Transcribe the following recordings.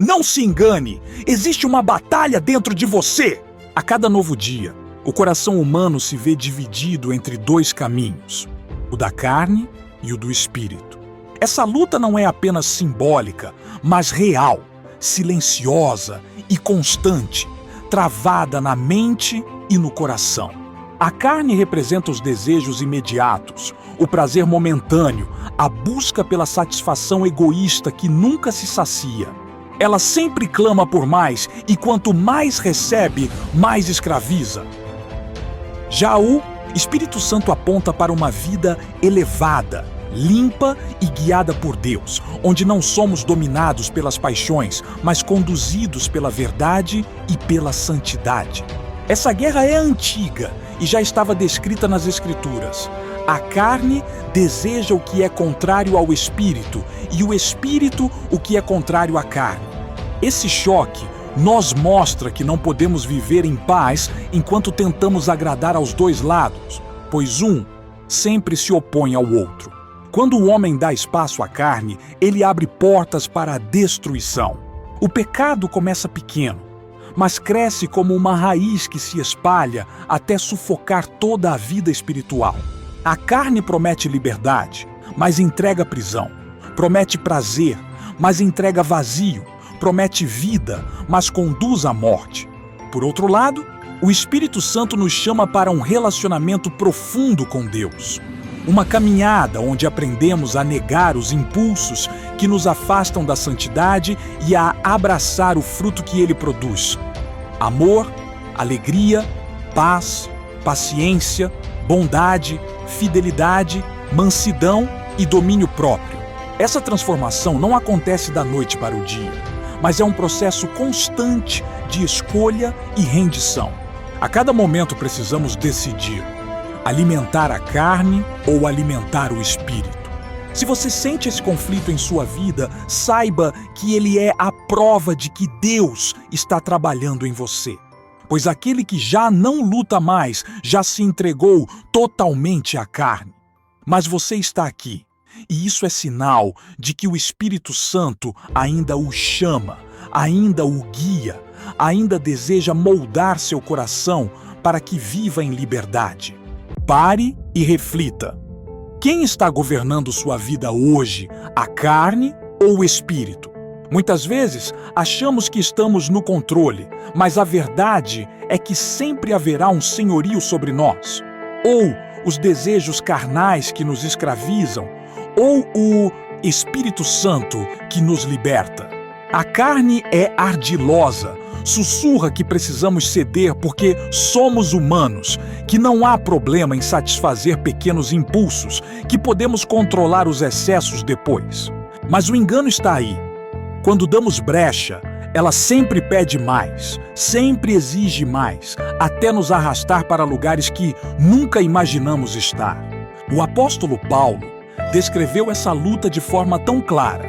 Não se engane, existe uma batalha dentro de você. A cada novo dia, o coração humano se vê dividido entre dois caminhos, o da carne e o do espírito. Essa luta não é apenas simbólica, mas real, silenciosa e constante, travada na mente e no coração. A carne representa os desejos imediatos, o prazer momentâneo, a busca pela satisfação egoísta que nunca se sacia. Ela sempre clama por mais e quanto mais recebe, mais escraviza. Já o Espírito Santo aponta para uma vida elevada, limpa e guiada por Deus, onde não somos dominados pelas paixões, mas conduzidos pela verdade e pela santidade. Essa guerra é antiga e já estava descrita nas Escrituras. A carne deseja o que é contrário ao espírito e o espírito o que é contrário à carne. Esse choque nos mostra que não podemos viver em paz enquanto tentamos agradar aos dois lados, pois um sempre se opõe ao outro. Quando o homem dá espaço à carne, ele abre portas para a destruição. O pecado começa pequeno, mas cresce como uma raiz que se espalha até sufocar toda a vida espiritual. A carne promete liberdade, mas entrega prisão. Promete prazer, mas entrega vazio. Promete vida, mas conduz à morte. Por outro lado, o Espírito Santo nos chama para um relacionamento profundo com Deus. Uma caminhada onde aprendemos a negar os impulsos que nos afastam da santidade e a abraçar o fruto que Ele produz. Amor, alegria, paz, paciência, bondade, fidelidade, mansidão e domínio próprio. Essa transformação não acontece da noite para o dia, mas é um processo constante de escolha e rendição. A cada momento precisamos decidir: alimentar a carne ou alimentar o espírito. Se você sente esse conflito em sua vida, saiba que ele é a prova de que Deus está trabalhando em você. Pois aquele que já não luta mais, já se entregou totalmente à carne. Mas você está aqui. E isso é sinal de que o Espírito Santo ainda o chama, ainda o guia, ainda deseja moldar seu coração para que viva em liberdade. Pare e reflita. Quem está governando sua vida hoje, a carne ou o Espírito? Muitas vezes achamos que estamos no controle, mas a verdade é que sempre haverá um senhorio sobre nós. Ou os desejos carnais que nos escravizam, ou o Espírito Santo que nos liberta. A carne é ardilosa, sussurra que precisamos ceder porque somos humanos, que não há problema em satisfazer pequenos impulsos, que podemos controlar os excessos depois. Mas o engano está aí. Quando damos brecha, ela sempre pede mais, sempre exige mais, até nos arrastar para lugares que nunca imaginamos estar. O apóstolo Paulo descreveu essa luta de forma tão clara.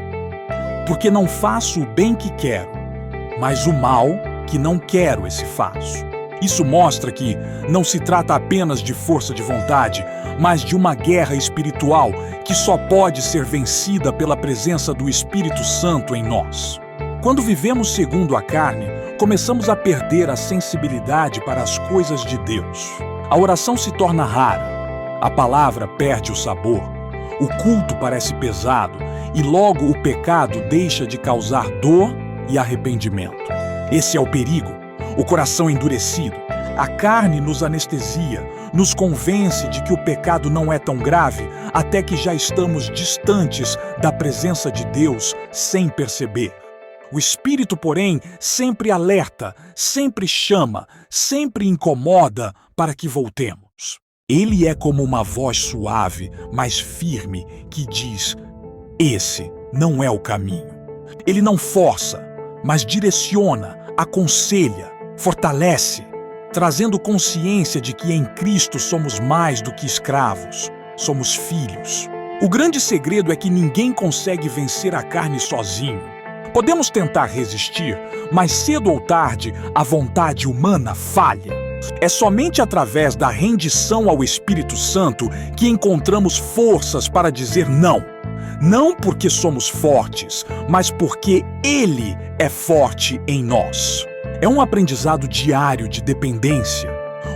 Porque não faço o bem que quero, mas o mal que não quero esse faço. Isso mostra que não se trata apenas de força de vontade, mas de uma guerra espiritual que só pode ser vencida pela presença do Espírito Santo em nós. Quando vivemos segundo a carne, começamos a perder a sensibilidade para as coisas de Deus. A oração se torna rara, a palavra perde o sabor, o culto parece pesado e logo o pecado deixa de causar dor e arrependimento. Esse é o perigo, o coração endurecido. A carne nos anestesia, nos convence de que o pecado não é tão grave até que já estamos distantes da presença de Deus sem perceber. O Espírito, porém, sempre alerta, sempre chama, sempre incomoda para que voltemos. Ele é como uma voz suave, mas firme, que diz: esse não é o caminho. Ele não força, mas direciona, aconselha, fortalece, trazendo consciência de que em Cristo somos mais do que escravos, somos filhos. O grande segredo é que ninguém consegue vencer a carne sozinho. Podemos tentar resistir, mas cedo ou tarde a vontade humana falha. É somente através da rendição ao Espírito Santo que encontramos forças para dizer não. Não porque somos fortes, mas porque Ele é forte em nós. É um aprendizado diário de dependência,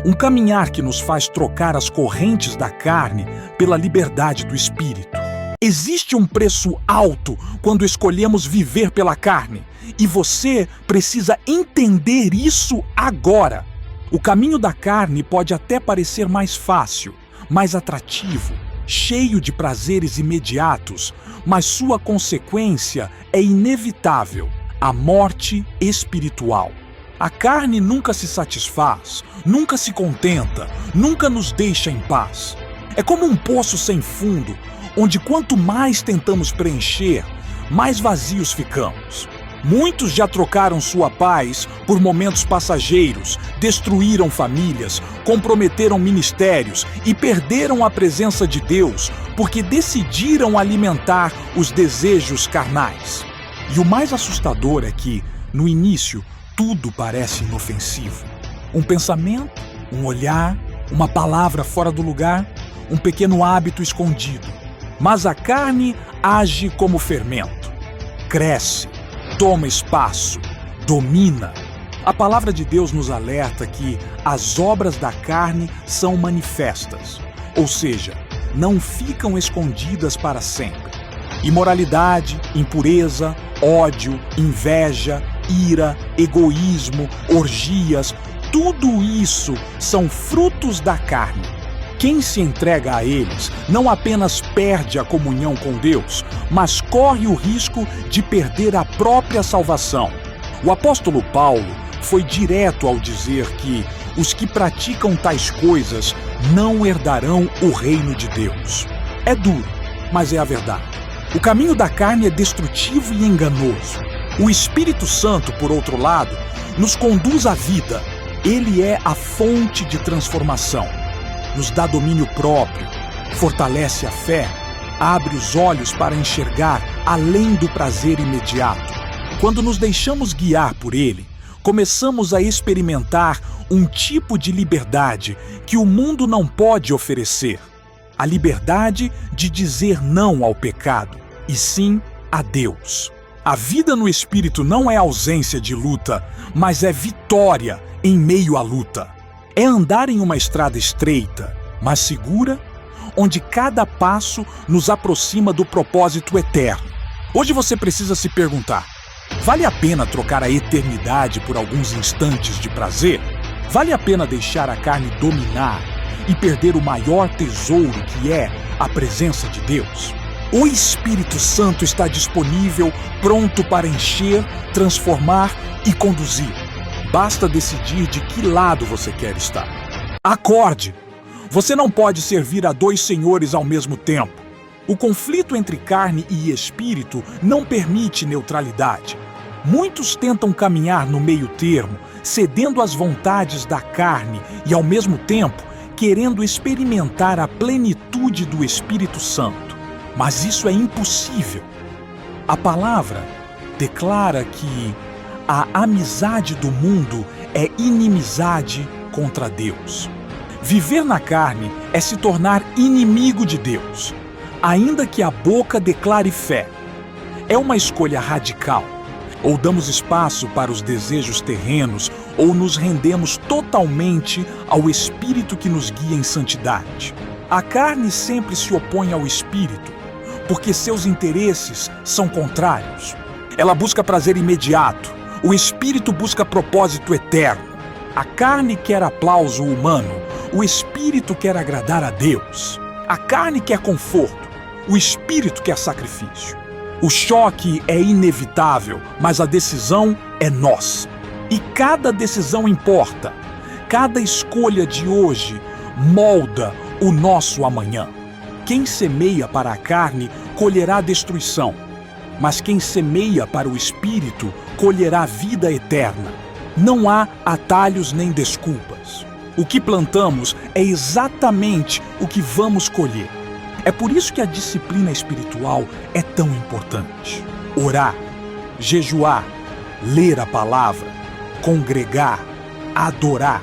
um caminhar que nos faz trocar as correntes da carne pela liberdade do espírito. Existe um preço alto quando escolhemos viver pela carne, e você precisa entender isso agora. O caminho da carne pode até parecer mais fácil, mais atrativo, cheio de prazeres imediatos, mas sua consequência é inevitável: a morte espiritual. A carne nunca se satisfaz, nunca se contenta, nunca nos deixa em paz. É como um poço sem fundo, onde quanto mais tentamos preencher, mais vazios ficamos. Muitos já trocaram sua paz por momentos passageiros, destruíram famílias, comprometeram ministérios e perderam a presença de Deus porque decidiram alimentar os desejos carnais. E o mais assustador é que, no início, tudo parece inofensivo. Um pensamento, um olhar, uma palavra fora do lugar, um pequeno hábito escondido. Mas a carne age como fermento. Cresce, toma espaço, domina. A palavra de Deus nos alerta que as obras da carne são manifestas, ou seja, não ficam escondidas para sempre. Imoralidade, impureza, ódio, inveja, ira, egoísmo, orgias, tudo isso são frutos da carne. Quem se entrega a eles não apenas perde a comunhão com Deus, mas corre o risco de perder a própria salvação. O apóstolo Paulo foi direto ao dizer que os que praticam tais coisas não herdarão o reino de Deus. É duro, mas é a verdade. O caminho da carne é destrutivo e enganoso. O Espírito Santo, por outro lado, nos conduz à vida. Ele é a fonte de transformação. Nos dá domínio próprio, fortalece a fé, abre os olhos para enxergar além do prazer imediato. Quando nos deixamos guiar por ele, começamos a experimentar um tipo de liberdade que o mundo não pode oferecer. A liberdade de dizer não ao pecado, e sim a Deus. A vida no Espírito não é ausência de luta, mas é vitória em meio à luta. É andar em uma estrada estreita, mas segura, onde cada passo nos aproxima do propósito eterno. Hoje você precisa se perguntar: vale a pena trocar a eternidade por alguns instantes de prazer? Vale a pena deixar a carne dominar e perder o maior tesouro que é a presença de Deus? O Espírito Santo está disponível, pronto para encher, transformar e conduzir. Basta decidir de que lado você quer estar. Acorde! Você não pode servir a dois senhores ao mesmo tempo. O conflito entre carne e espírito não permite neutralidade. Muitos tentam caminhar no meio termo, cedendo às vontades da carne e, ao mesmo tempo, querendo experimentar a plenitude do Espírito Santo. Mas isso é impossível. A palavra declara que a amizade do mundo é inimizade contra Deus. Viver na carne é se tornar inimigo de Deus, ainda que a boca declare fé. É uma escolha radical. Ou damos espaço para os desejos terrenos, ou nos rendemos totalmente ao Espírito que nos guia em santidade. A carne sempre se opõe ao Espírito, porque seus interesses são contrários. Ela busca prazer imediato, o Espírito busca propósito eterno. A carne quer aplauso humano, o Espírito quer agradar a Deus. A carne quer conforto, o Espírito quer sacrifício. O choque é inevitável, mas a decisão é nossa. E cada decisão importa. Cada escolha de hoje molda o nosso amanhã. Quem semeia para a carne colherá destruição, mas quem semeia para o Espírito colherá vida eterna. Não há atalhos nem desculpas. O que plantamos é exatamente o que vamos colher. É por isso que a disciplina espiritual é tão importante. Orar, jejuar, ler a palavra, congregar, adorar.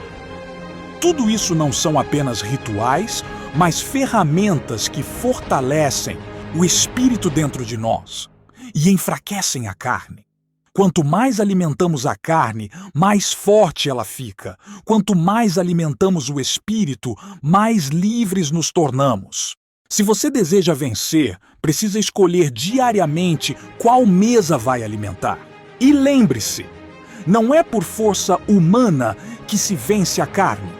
Tudo isso não são apenas rituais, mas ferramentas que fortalecem o espírito dentro de nós e enfraquecem a carne. Quanto mais alimentamos a carne, mais forte ela fica. Quanto mais alimentamos o espírito, mais livres nos tornamos. Se você deseja vencer, precisa escolher diariamente qual mesa vai alimentar. E lembre-se, não é por força humana que se vence a carne.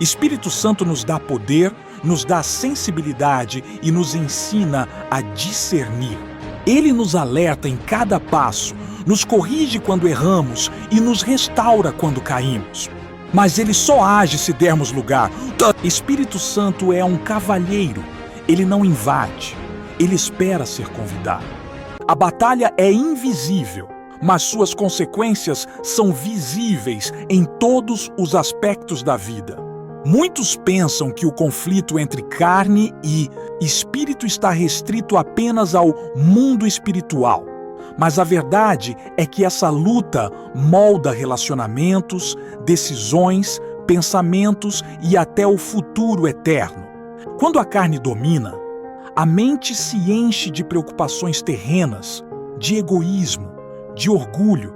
Espírito Santo nos dá poder, nos dá sensibilidade e nos ensina a discernir. Ele nos alerta em cada passo, nos corrige quando erramos e nos restaura quando caímos. Mas ele só age se dermos lugar. Espírito Santo é um cavalheiro. Ele não invade, ele espera ser convidado. A batalha é invisível, mas suas consequências são visíveis em todos os aspectos da vida. Muitos pensam que o conflito entre carne e espírito está restrito apenas ao mundo espiritual. Mas a verdade é que essa luta molda relacionamentos, decisões, pensamentos e até o futuro eterno. Quando a carne domina, a mente se enche de preocupações terrenas, de egoísmo, de orgulho,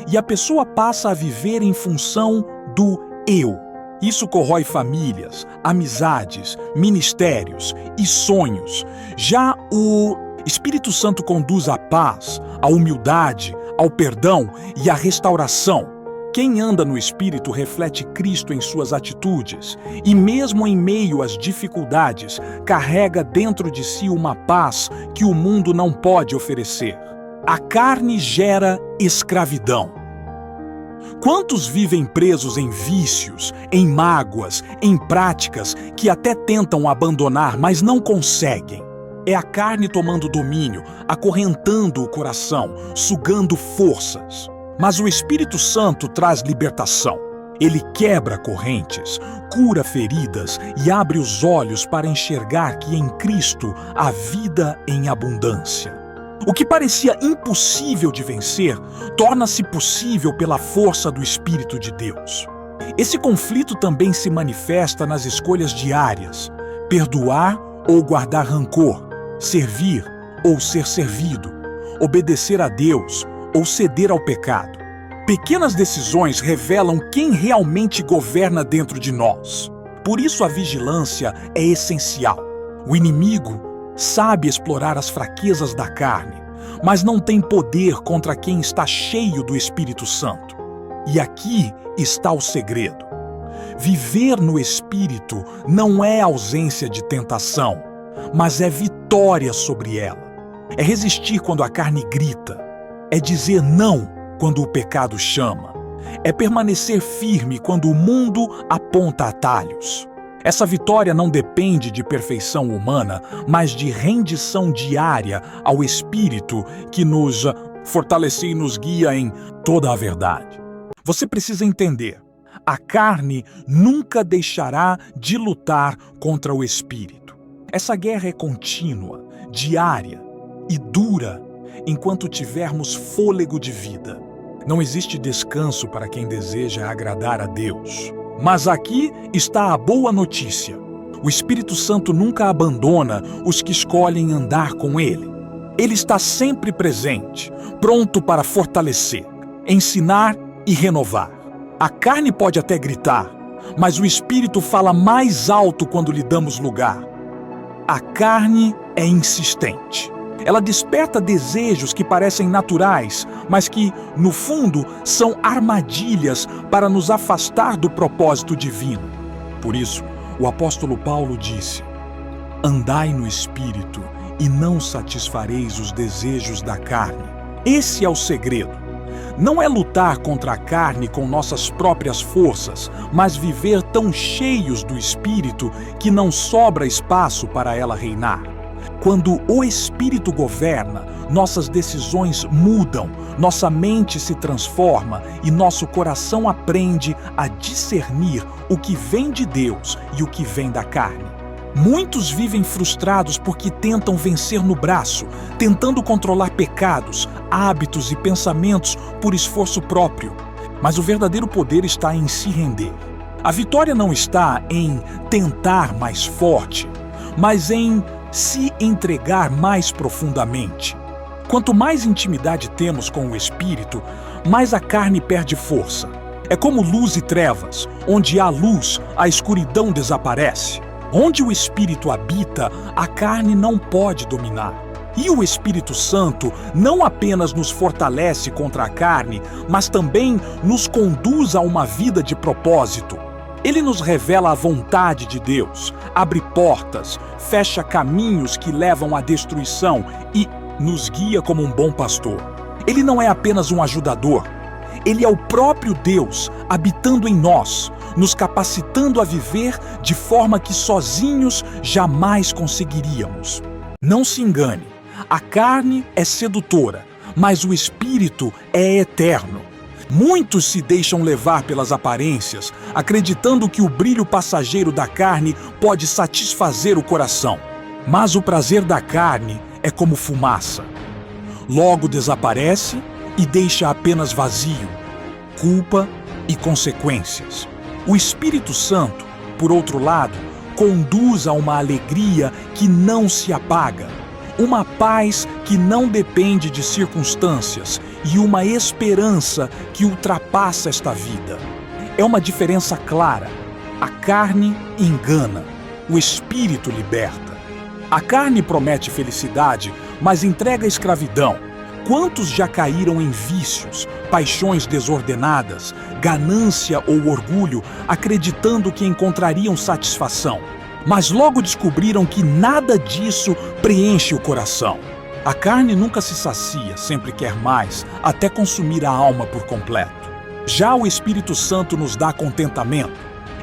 e a pessoa passa a viver em função do eu. Isso corrói famílias, amizades, ministérios e sonhos. Já o Espírito Santo conduz à paz, à humildade, ao perdão e à restauração. Quem anda no Espírito reflete Cristo em suas atitudes e, mesmo em meio às dificuldades, carrega dentro de si uma paz que o mundo não pode oferecer. A carne gera escravidão. Quantos vivem presos em vícios, em mágoas, em práticas que até tentam abandonar, mas não conseguem? É a carne tomando domínio, acorrentando o coração, sugando forças. Mas o Espírito Santo traz libertação. Ele quebra correntes, cura feridas e abre os olhos para enxergar que em Cristo há vida em abundância. O que parecia impossível de vencer, torna-se possível pela força do Espírito de Deus. Esse conflito também se manifesta nas escolhas diárias: perdoar ou guardar rancor, servir ou ser servido, obedecer a Deus ou ceder ao pecado. Pequenas decisões revelam quem realmente governa dentro de nós. Por isso a vigilância é essencial. O inimigo sabe explorar as fraquezas da carne, mas não tem poder contra quem está cheio do Espírito Santo. E aqui está o segredo. Viver no Espírito não é ausência de tentação, mas é vitória sobre ela. É resistir quando a carne grita. É dizer não quando o pecado chama. É permanecer firme quando o mundo aponta atalhos. Essa vitória não depende de perfeição humana, mas de rendição diária ao Espírito que nos fortalece e nos guia em toda a verdade. Você precisa entender, a carne nunca deixará de lutar contra o Espírito. Essa guerra é contínua, diária e dura enquanto tivermos fôlego de vida. Não existe descanso para quem deseja agradar a Deus. Mas aqui está a boa notícia. O Espírito Santo nunca abandona os que escolhem andar com Ele. Ele está sempre presente, pronto para fortalecer, ensinar e renovar. A carne pode até gritar, mas o Espírito fala mais alto quando lhe damos lugar. A carne é insistente. Ela desperta desejos que parecem naturais, mas que, no fundo, são armadilhas para nos afastar do propósito divino. Por isso, o apóstolo Paulo disse: andai no Espírito e não satisfareis os desejos da carne. Esse é o segredo. Não é lutar contra a carne com nossas próprias forças, mas viver tão cheios do Espírito que não sobra espaço para ela reinar. Quando o Espírito governa, nossas decisões mudam, nossa mente se transforma e nosso coração aprende a discernir o que vem de Deus e o que vem da carne. Muitos vivem frustrados porque tentam vencer no braço, tentando controlar pecados, hábitos e pensamentos por esforço próprio. Mas o verdadeiro poder está em se render. A vitória não está em tentar mais forte, mas em se entregar mais profundamente. Quanto mais intimidade temos com o Espírito, mais a carne perde força. É como luz e trevas. Onde há luz, a escuridão desaparece. Onde o Espírito habita, a carne não pode dominar. E o Espírito Santo não apenas nos fortalece contra a carne, mas também nos conduz a uma vida de propósito. Ele nos revela a vontade de Deus, abre portas, fecha caminhos que levam à destruição e nos guia como um bom pastor. Ele não é apenas um ajudador. Ele é o próprio Deus habitando em nós, nos capacitando a viver de forma que sozinhos jamais conseguiríamos. Não se engane, a carne é sedutora, mas o Espírito é eterno. Muitos se deixam levar pelas aparências, acreditando que o brilho passageiro da carne pode satisfazer o coração. Mas o prazer da carne é como fumaça. Logo desaparece e deixa apenas vazio, culpa e consequências. O Espírito Santo, por outro lado, conduz a uma alegria que não se apaga, uma paz que não depende de circunstâncias e uma esperança que ultrapassa esta vida. É uma diferença clara. A carne engana, o Espírito liberta. A carne promete felicidade, mas entrega escravidão. Quantos já caíram em vícios, paixões desordenadas, ganância ou orgulho, acreditando que encontrariam satisfação? Mas logo descobriram que nada disso preenche o coração. A carne nunca se sacia, sempre quer mais, até consumir a alma por completo. Já o Espírito Santo nos dá contentamento.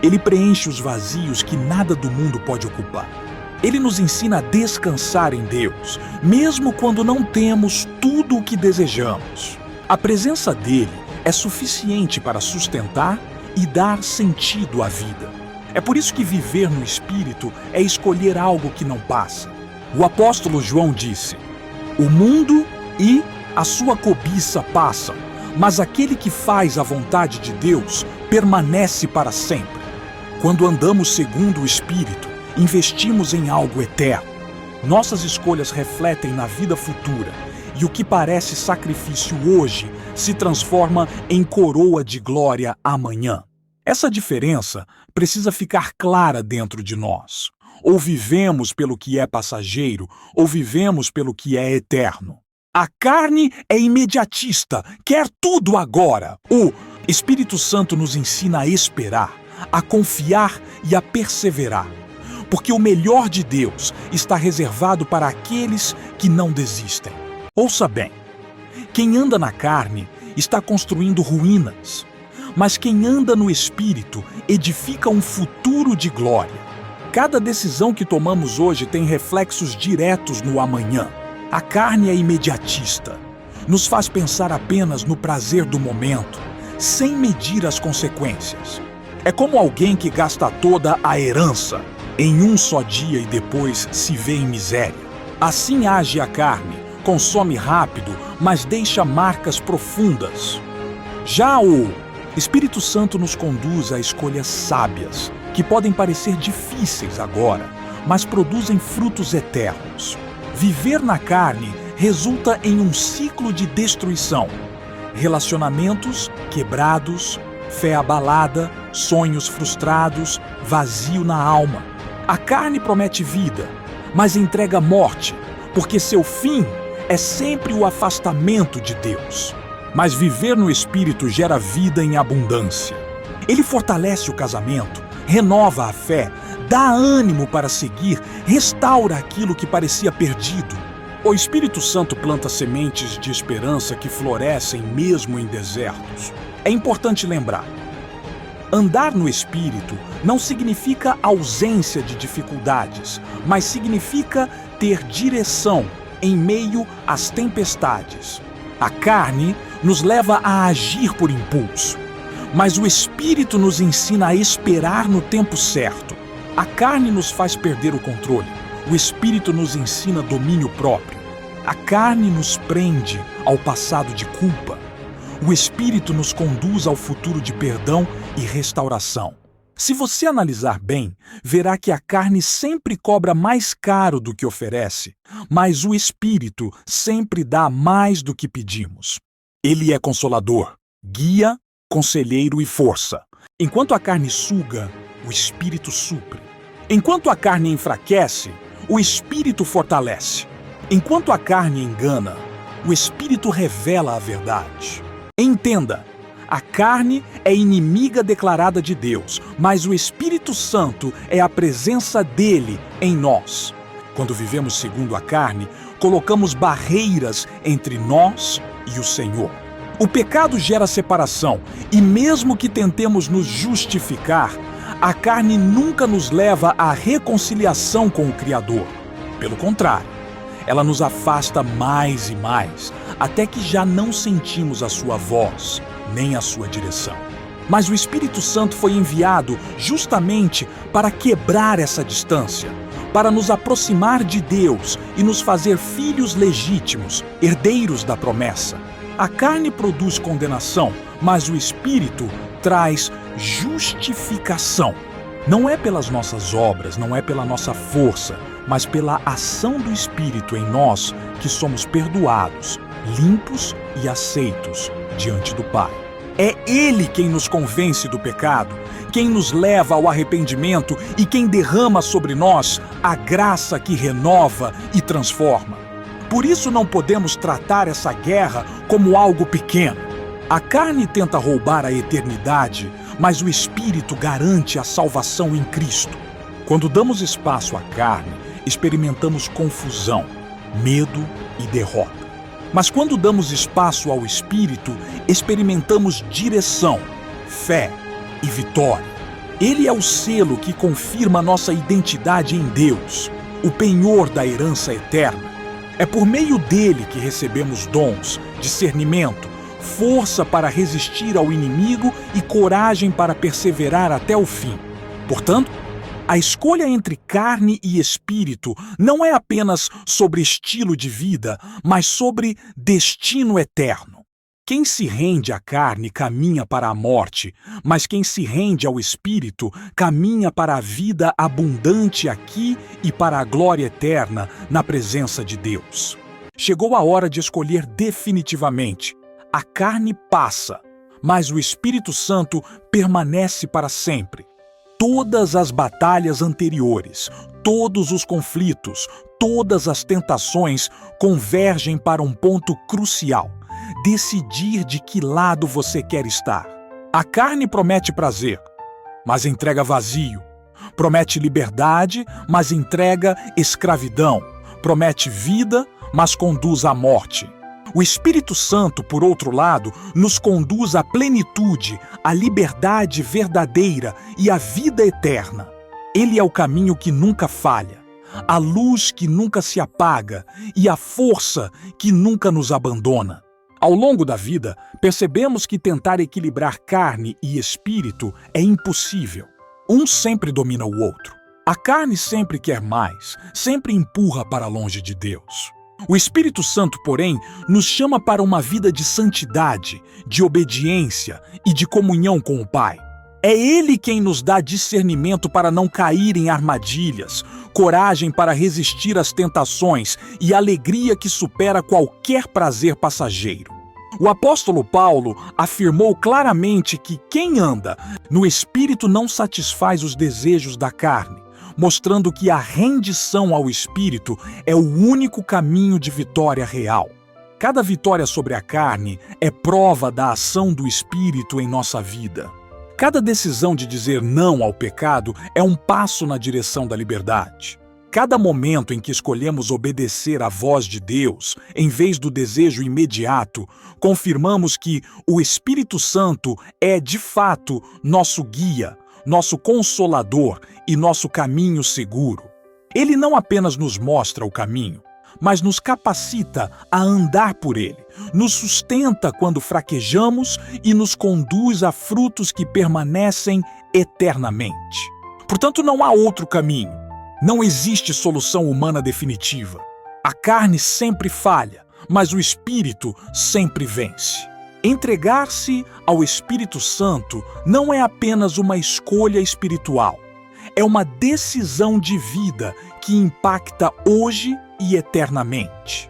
Ele preenche os vazios que nada do mundo pode ocupar. Ele nos ensina a descansar em Deus, mesmo quando não temos tudo o que desejamos. A presença dele é suficiente para sustentar e dar sentido à vida. É por isso que viver no Espírito é escolher algo que não passa. O apóstolo João disse: "O mundo e a sua cobiça passam, mas aquele que faz a vontade de Deus permanece para sempre." Quando andamos segundo o Espírito, investimos em algo eterno. Nossas escolhas refletem na vida futura, e o que parece sacrifício hoje se transforma em coroa de glória amanhã. Essa diferença precisa ficar clara dentro de nós. Ou vivemos pelo que é passageiro, ou vivemos pelo que é eterno. A carne é imediatista, quer tudo agora. O Espírito Santo nos ensina a esperar, a confiar e a perseverar. Porque o melhor de Deus está reservado para aqueles que não desistem. Ouça bem, quem anda na carne está construindo ruínas, mas quem anda no Espírito edifica um futuro de glória. Cada decisão que tomamos hoje tem reflexos diretos no amanhã. A carne é imediatista, nos faz pensar apenas no prazer do momento, sem medir as consequências. É como alguém que gasta toda a herança em um só dia e depois se vê em miséria. Assim age a carne, consome rápido, mas deixa marcas profundas. Já o Espírito Santo nos conduz a escolhas sábias, que podem parecer difíceis agora, mas produzem frutos eternos. Viver na carne resulta em um ciclo de destruição. Relacionamentos quebrados, fé abalada, sonhos frustrados, vazio na alma. A carne promete vida, mas entrega morte, porque seu fim é sempre o afastamento de Deus. Mas viver no Espírito gera vida em abundância. Ele fortalece o casamento, renova a fé, dá ânimo para seguir, restaura aquilo que parecia perdido. O Espírito Santo planta sementes de esperança que florescem mesmo em desertos. É importante lembrar: andar no Espírito não significa ausência de dificuldades, mas significa ter direção em meio às tempestades. A carne nos leva a agir por impulso, mas o Espírito nos ensina a esperar no tempo certo. A carne nos faz perder o controle, o Espírito nos ensina domínio próprio. A carne nos prende ao passado de culpa. O Espírito nos conduz ao futuro de perdão e restauração. Se você analisar bem, verá que a carne sempre cobra mais caro do que oferece, mas o Espírito sempre dá mais do que pedimos. Ele é consolador, guia, conselheiro e força. Enquanto a carne suga, o Espírito supre. Enquanto a carne enfraquece, o Espírito fortalece. Enquanto a carne engana, o Espírito revela a verdade. Entenda, a carne é inimiga declarada de Deus, mas o Espírito Santo é a presença dele em nós. Quando vivemos segundo a carne, colocamos barreiras entre nós e o Senhor. O pecado gera separação, e mesmo que tentemos nos justificar, a carne nunca nos leva à reconciliação com o Criador. Pelo contrário, ela nos afasta mais e mais, até que já não sentimos a sua voz, nem a sua direção. Mas o Espírito Santo foi enviado justamente para quebrar essa distância, para nos aproximar de Deus e nos fazer filhos legítimos, herdeiros da promessa. A carne produz condenação, mas o Espírito traz justificação. Não é pelas nossas obras, não é pela nossa força, mas pela ação do Espírito em nós que somos perdoados, limpos e aceitos diante do Pai. É Ele quem nos convence do pecado, quem nos leva ao arrependimento e quem derrama sobre nós a graça que renova e transforma. Por isso não podemos tratar essa guerra como algo pequeno. A carne tenta roubar a eternidade, mas o Espírito garante a salvação em Cristo. Quando damos espaço à carne, experimentamos confusão, medo e derrota. Mas quando damos espaço ao Espírito, experimentamos direção, fé e vitória. Ele é o selo que confirma nossa identidade em Deus, o penhor da herança eterna. É por meio dele que recebemos dons, discernimento, força para resistir ao inimigo e coragem para perseverar até o fim. Portanto, a escolha entre carne e espírito não é apenas sobre estilo de vida, mas sobre destino eterno. Quem se rende à carne caminha para a morte, mas quem se rende ao espírito caminha para a vida abundante aqui e para a glória eterna na presença de Deus. Chegou a hora de escolher definitivamente. A carne passa, mas o Espírito Santo permanece para sempre. Todas as batalhas anteriores, todos os conflitos, todas as tentações convergem para um ponto crucial: decidir de que lado você quer estar. A carne promete prazer, mas entrega vazio. Promete liberdade, mas entrega escravidão. Promete vida, mas conduz à morte. O Espírito Santo, por outro lado, nos conduz à plenitude, à liberdade verdadeira e à vida eterna. Ele é o caminho que nunca falha, a luz que nunca se apaga e a força que nunca nos abandona. Ao longo da vida, percebemos que tentar equilibrar carne e espírito é impossível. Um sempre domina o outro. A carne sempre quer mais, sempre empurra para longe de Deus. O Espírito Santo, porém, nos chama para uma vida de santidade, de obediência e de comunhão com o Pai. É Ele quem nos dá discernimento para não cair em armadilhas, coragem para resistir às tentações e alegria que supera qualquer prazer passageiro. O apóstolo Paulo afirmou claramente que quem anda no Espírito não satisfaz os desejos da carne, mostrando que a rendição ao Espírito é o único caminho de vitória real. Cada vitória sobre a carne é prova da ação do Espírito em nossa vida. Cada decisão de dizer não ao pecado é um passo na direção da liberdade. Cada momento em que escolhemos obedecer à voz de Deus, em vez do desejo imediato, confirmamos que o Espírito Santo é, de fato, nosso guia, nosso consolador e nosso caminho seguro. Ele não apenas nos mostra o caminho, mas nos capacita a andar por ele, nos sustenta quando fraquejamos e nos conduz a frutos que permanecem eternamente. Portanto, não há outro caminho. Não existe solução humana definitiva. A carne sempre falha, mas o Espírito sempre vence. Entregar-se ao Espírito Santo não é apenas uma escolha espiritual, é uma decisão de vida que impacta hoje e eternamente.